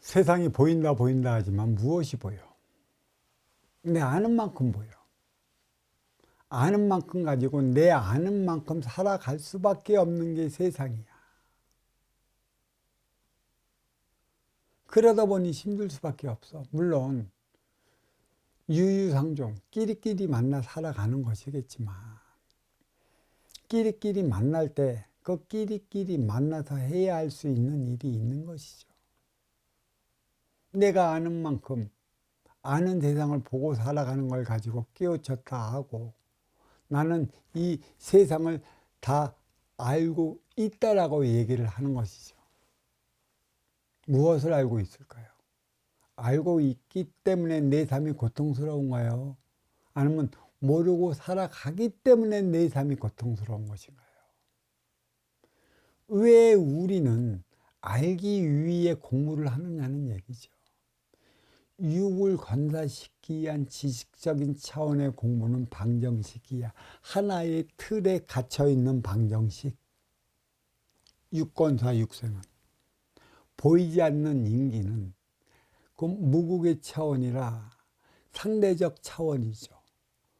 세상이 보인다 하지만 무엇이 보여? 내 아는 만큼 보여. 아는 만큼 가지고 내 아는 만큼 살아갈 수밖에 없는 게 세상이야. 그러다 보니 힘들 수밖에 없어. 물론 유유상종 끼리끼리 만나 살아가는 것이겠지만 끼리끼리 만날 때 그 끼리끼리 만나서 해야 할 수 있는 일이 있는 것이죠. 내가 아는 만큼 아는 세상을 보고 살아가는 걸 가지고 깨우쳤다 하고 나는 이 세상을 다 알고 있다라고 얘기를 하는 것이죠. 무엇을 알고 있을까요? 알고 있기 때문에 내 삶이 고통스러운가요? 아니면 모르고 살아가기 때문에 내 삶이 고통스러운 것인가요? 왜 우리는 알기 위해 공부를 하느냐는 얘기죠. 육을 건사시키기 위한 지식적인 차원의 공부는 방정식이야. 하나의 틀에 갇혀있는 방정식. 육건사 육생은. 보이지 않는 인기는 그 무국의 차원이라 상대적 차원이죠.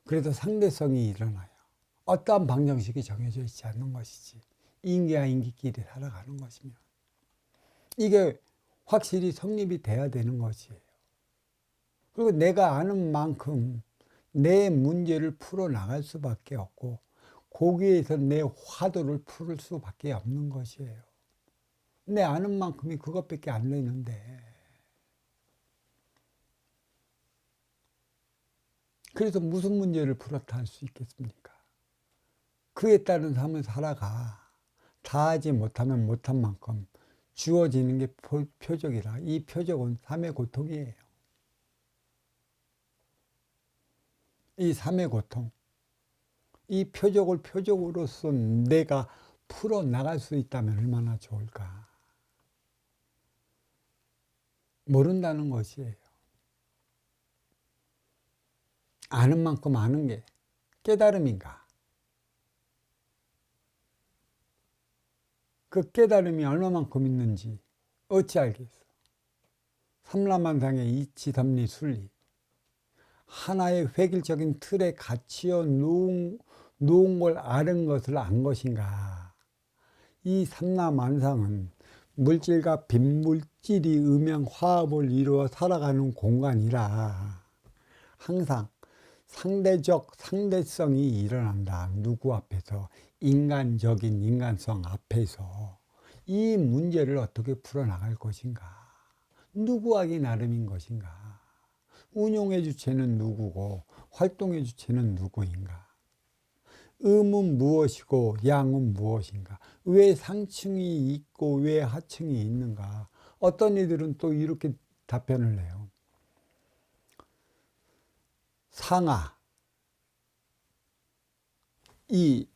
그래서 상대성이 일어나요. 어떠한 방정식이 정해져 있지 않는 것이지. 인기와 인기끼리 살아가는 것이면. 이게 확실히 성립이 돼야 되는 것이에요. 그리고 내가 아는 만큼 내 문제를 풀어나갈 수밖에 없고 거기에서 내 화두를 풀을 수밖에 없는 것이에요. 내 아는 만큼이 그것밖에 안 되는데 그래서 무슨 문제를 풀었다 할 수 있겠습니까? 그에 따른 삶을 살아가. 다 하지 못하면 못한 만큼 주어지는 게 표적이라. 이 표적은 삶의 고통이에요. 이 삶의 고통, 이 표적을 표적으로서 내가 풀어나갈 수 있다면 얼마나 좋을까. 모른다는 것이에요. 아는 만큼 아는 게 깨달음인가? 그 깨달음이 얼마만큼 있는지 어찌 알겠어. 삼라만상의 이치, 삼리, 순리. 하나의 획일적인 틀에 갇혀 놓은 걸 아는 것을 안 것인가. 이 삼라만상은 물질과 빈물질이 음양화합을 이루어 살아가는 공간이라 항상 상대적 상대성이 일어난다. 누구 앞에서? 인간적인 인간성 앞에서 이 문제를 어떻게 풀어나갈 것인가? 누구하기 나름인 것인가? 운용의 주체는 누구고 활동의 주체는 누구인가? 음은 무엇이고 양은 무엇인가? 왜 상층이 있고 왜 하층이 있는가? 어떤 이들은 또 이렇게 답변을 해요. 상하, 이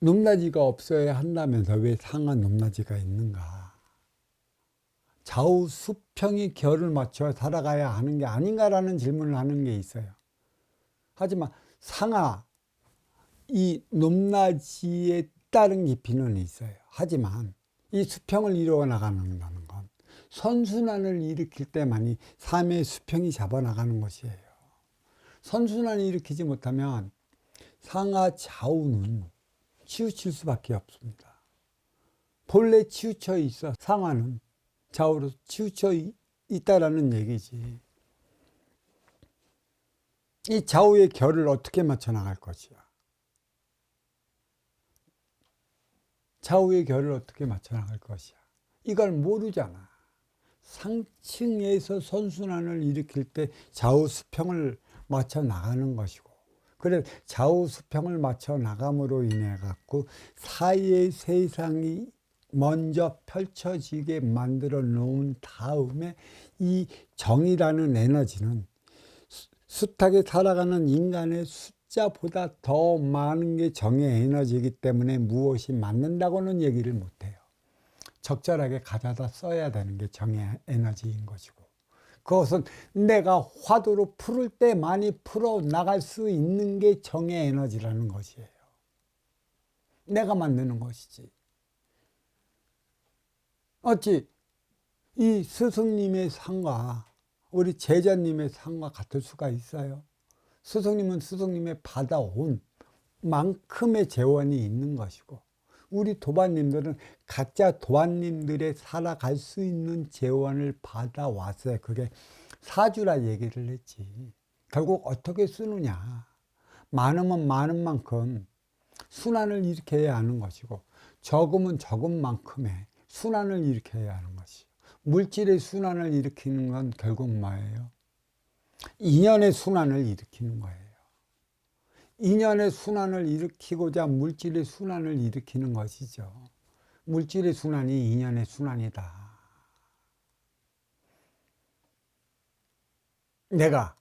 높낮이가 없어야 한다면서 왜 상하 높낮이가 있는가? 좌우 수평이 결을 맞춰 살아가야 하는 게 아닌가라는 질문을 하는 게 있어요. 하지만 상하, 이 높낮이에 따른 깊이는 있어요. 하지만 이 수평을 이루어 나가는 건 선순환을 일으킬 때만이 삶의 수평이 잡아나가는 것이에요. 선순환을 일으키지 못하면 상하 좌우는 치우칠 수밖에 없습니다. 본래 치우쳐 있어 상하는 좌우로 치우쳐 있다라는 얘기지. 이 좌우의 결을 어떻게 맞춰 나갈 것이야? 좌우의 결을 어떻게 맞춰 나갈 것이야? 이걸 모르잖아. 상층에서 선순환을 일으킬 때 좌우 수평을 맞춰 나가는 것이고, 그래 좌우 수평을 맞춰 나감으로 인해 갖고 사이의 세상이 먼저 펼쳐지게 만들어 놓은 다음에 이 정이라는 에너지는 숱하게 살아가는 인간의 숫자보다 더 많은 게 정의 에너지이기 때문에 무엇이 맞는다고는 얘기를 못해요. 적절하게 가져다 써야 되는 게 정의 에너지인 것이고, 그것은 내가 화두로 풀을 때 많이 풀어나갈 수 있는 게 정의 에너지라는 것이에요. 내가 만드는 것이지. 어찌 이 스승님의 상과 우리 제자님의 상과 같을 수가 있어요. 스승님은 스승님의 받아온 만큼의 재원이 있는 것이고, 우리 도반님들은 각자 도반님들의 살아갈 수 있는 재원을 받아왔어요. 그게 사주라 얘기를 했지. 결국 어떻게 쓰느냐. 많으면 많은 만큼 순환을 일으켜야 하는 것이고, 적으면 적은 만큼의 순환을 일으켜야 하는 것이죠. 물질의 순환을 일으키는 건 결국 뭐예요? 인연의 순환을 일으키는 거예요. 인연의 순환을 일으키고자 물질의 순환을 일으키는 것이죠. 물질의 순환이 인연의 순환이다. 내가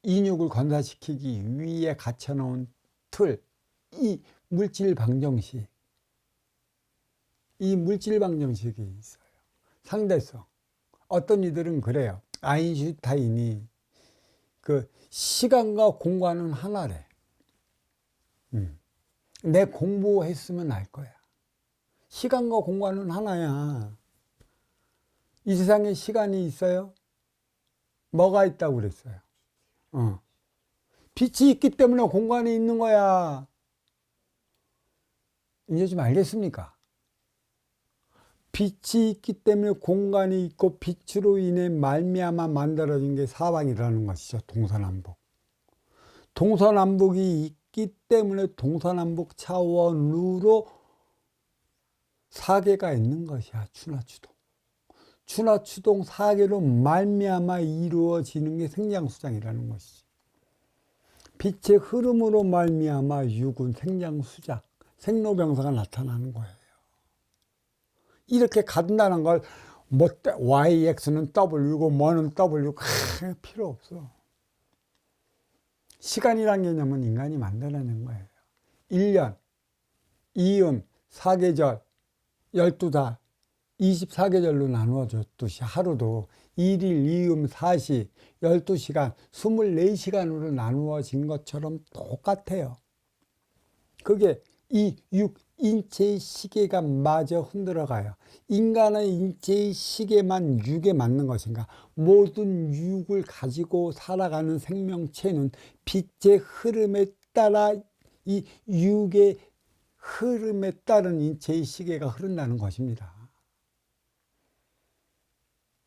인육을 건사시키기 위해 갖춰놓은 틀, 이 물질 방정식, 이 물질 방정식이 있어요. 상대성. 어떤 이들은 그래요. 아인슈타인이 그 시간과 공간은 하나래. 내 공부했으면 알 거야. 시간과 공간은 하나야. 이 세상에 시간이 있어요? 뭐가 있다고 그랬어요? 빛이 있기 때문에 공간이 있는 거야. 이제 좀 알겠습니까? 빛이 있기 때문에 공간이 있고, 빛으로 인해 말미암아 만들어진 게 사방이라는 것이죠. 동서남북. 동서남북이 있기 때문에 동서남북 차원으로 사계가 있는 것이야. 추나추동. 추나추동 사계로 말미암아 이루어지는 게 생장수장이라는 것이지. 빛의 흐름으로 말미암아 육은 생장수장, 생로병사가 나타나는 거예요. 이렇게 간다는 걸 뭐 YX는 W고 뭐는 W고 필요 없어. 시간이란 개념은 인간이 만들어낸 거예요. 1년, 2음, 4계절, 12달, 24계절로 나누어졌듯이 하루도 1일, 2음, 4시, 12시간, 24시간으로 나누어진 것처럼 똑같아요. 그게 이 인체의 시계가 마저 흔들어가요. 인간의 인체의 시계만 육에 맞는 것인가? 모든 육을 가지고 살아가는 생명체는 빛의 흐름에 따라 이 육의 흐름에 따른 인체의 시계가 흐른다는 것입니다.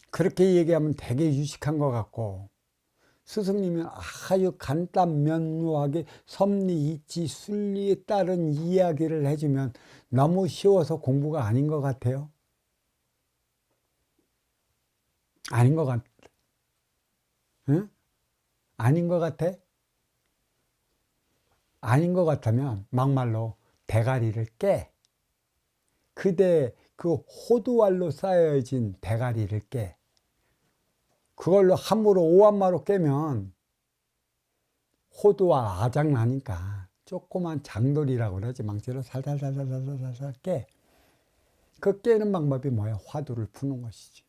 그렇게 얘기하면 되게 유식한 것 같고, 스승님은 아주 간단명료하게 섭리, 이치, 순리에 따른 이야기를 해주면 너무 쉬워서 공부가 아닌 것 같아요. 아닌 것 같, 응? 아닌 것 같아? 아닌 것 같으면 막말로 대가리를 깨. 그대 그 호두알로 쌓여진 대가리를 깨. 그걸로 함부로 오한마로 깨면 호두와 아작나니까 조그만 장돌이라고 그러지. 망치로 살살살살살살 깨. 그 깨는 방법이 뭐야? 화두를 푸는 것이지.